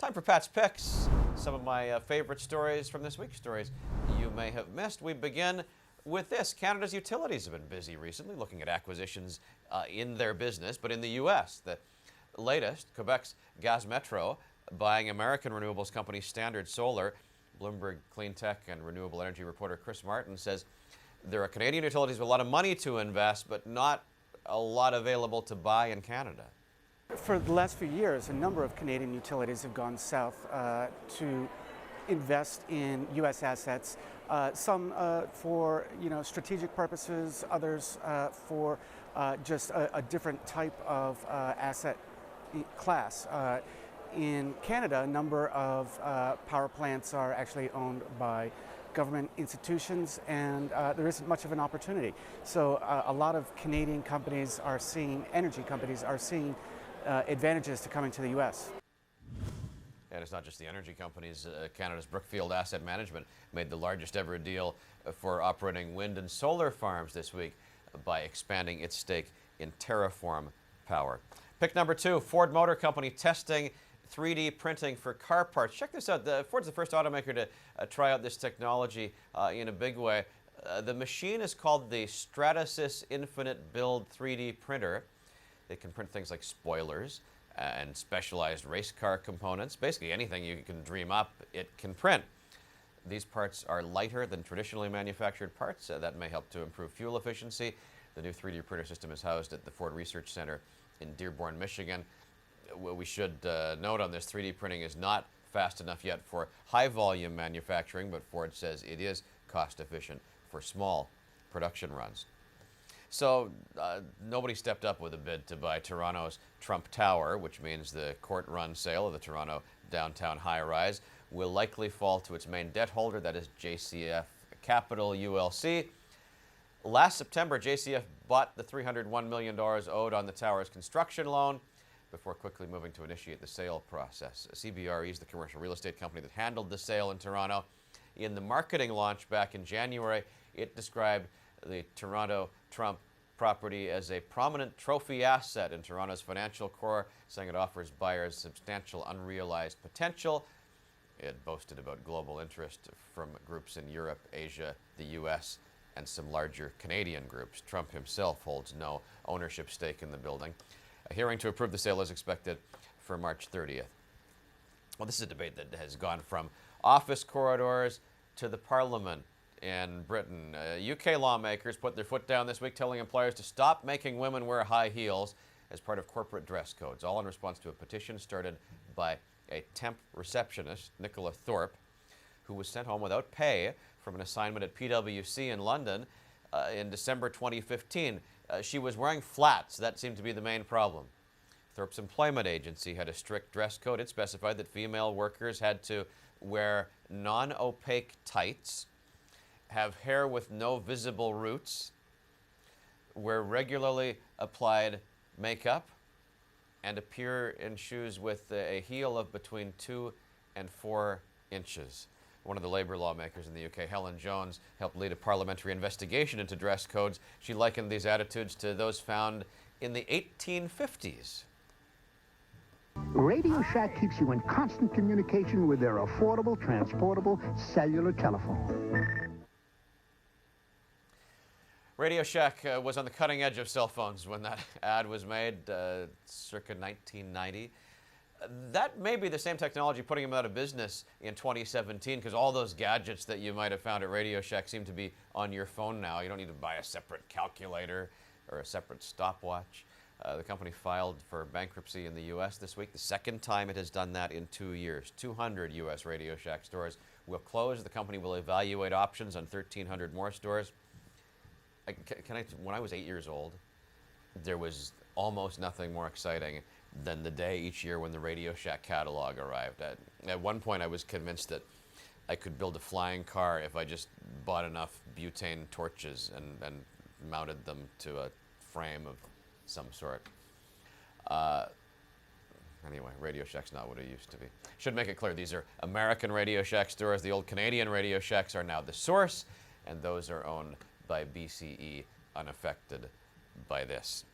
Time for Pat's Picks. Some of my favorite stories from this week's stories you may have missed. We begin with this. Canada's utilities have been busy recently looking at acquisitions in their business, but in the U.S. The latest, Quebec's Gaz Metro buying American renewables company Standard Solar. Bloomberg clean tech and renewable energy reporter Chris Martin says there are Canadian utilities with a lot of money to invest, but not a lot available to buy in Canada. For the last few years, a number of Canadian utilities have gone south to invest in U.S. assets. Some for strategic purposes, others for just a different type of asset class. In Canada, a number of power plants are actually owned by government institutions, and there isn't much of an opportunity. So a lot of Canadian companies are seeing, energy companies are seeing advantages to coming to the U.S. And it's not just the energy companies. Canada's Brookfield Asset Management made the largest ever deal for operating wind and solar farms this week by expanding its stake in Terraform Power. Pick number 2, Ford Motor Company testing 3D printing for car parts. Check this out. Ford's the first automaker to try out this technology in a big way. The machine is called the Stratasys Infinite Build 3D printer. It can print things like spoilers and specialized race car components. Basically anything you can dream up, it can print. These parts are lighter than traditionally manufactured parts. That may help to improve fuel efficiency. The new 3D printer system is housed at the Ford Research Center in Dearborn, Michigan. We should note on this, 3D printing is not fast enough yet for high volume manufacturing, but Ford says it is cost efficient for small production runs. So nobody stepped up with a bid to buy Toronto's Trump Tower, which means the court-run sale of the Toronto downtown high-rise will likely fall to its main debt holder, that is JCF Capital ULC. Last September, JCF bought the $301 million owed on the tower's construction loan before quickly moving to initiate the sale process. CBRE is the commercial real estate company that handled the sale in Toronto. In the marketing launch back in January, it described the Toronto Trump property as a prominent trophy asset in Toronto's financial core, saying it offers buyers substantial unrealized potential. It boasted about global interest from groups in Europe, Asia, the U.S., and some larger Canadian groups. Trump himself holds no ownership stake in the building. A hearing to approve the sale is expected for March 30th. Well, this is a debate that has gone from office corridors to the Parliament in Britain. UK lawmakers put their foot down this week, telling employers to stop making women wear high heels as part of corporate dress codes, all in response to a petition started by a temp receptionist, Nicola Thorpe, who was sent home without pay from an assignment at PwC in London in December 2015. She was wearing flats. That seemed to be the main problem. Thorpe's employment agency had a strict dress code. It specified that female workers had to wear non-opaque tights, have hair with no visible roots, wear regularly applied makeup, and appear in shoes with a heel of between 2 and 4 inches. One of the Labour lawmakers in the UK, Helen Jones, helped lead a parliamentary investigation into dress codes. She likened these attitudes to those found in the 1850s. Radio Shack keeps you in constant communication with their affordable, transportable cellular telephone. Radio Shack was on the cutting edge of cell phones when that ad was made, circa 1990. That may be the same technology putting them out of business in 2017, because all those gadgets that you might have found at Radio Shack seem to be on your phone now. You don't need to buy a separate calculator or a separate stopwatch. The company filed for bankruptcy in the U.S. this week, the second time it has done that in 2 years. 200 U.S. Radio Shack stores will close. The company will evaluate options on 1,300 more stores. When I was 8 years old, there was almost nothing more exciting than the day each year when the Radio Shack catalog arrived. At one point, I was convinced that I could build a flying car if I just bought enough butane torches and mounted them to a frame of some sort. Anyway, Radio Shack's not what it used to be. Should make it clear, these are American Radio Shack stores. The old Canadian Radio Shacks are now the source, and those are owned by BCE, unaffected by this.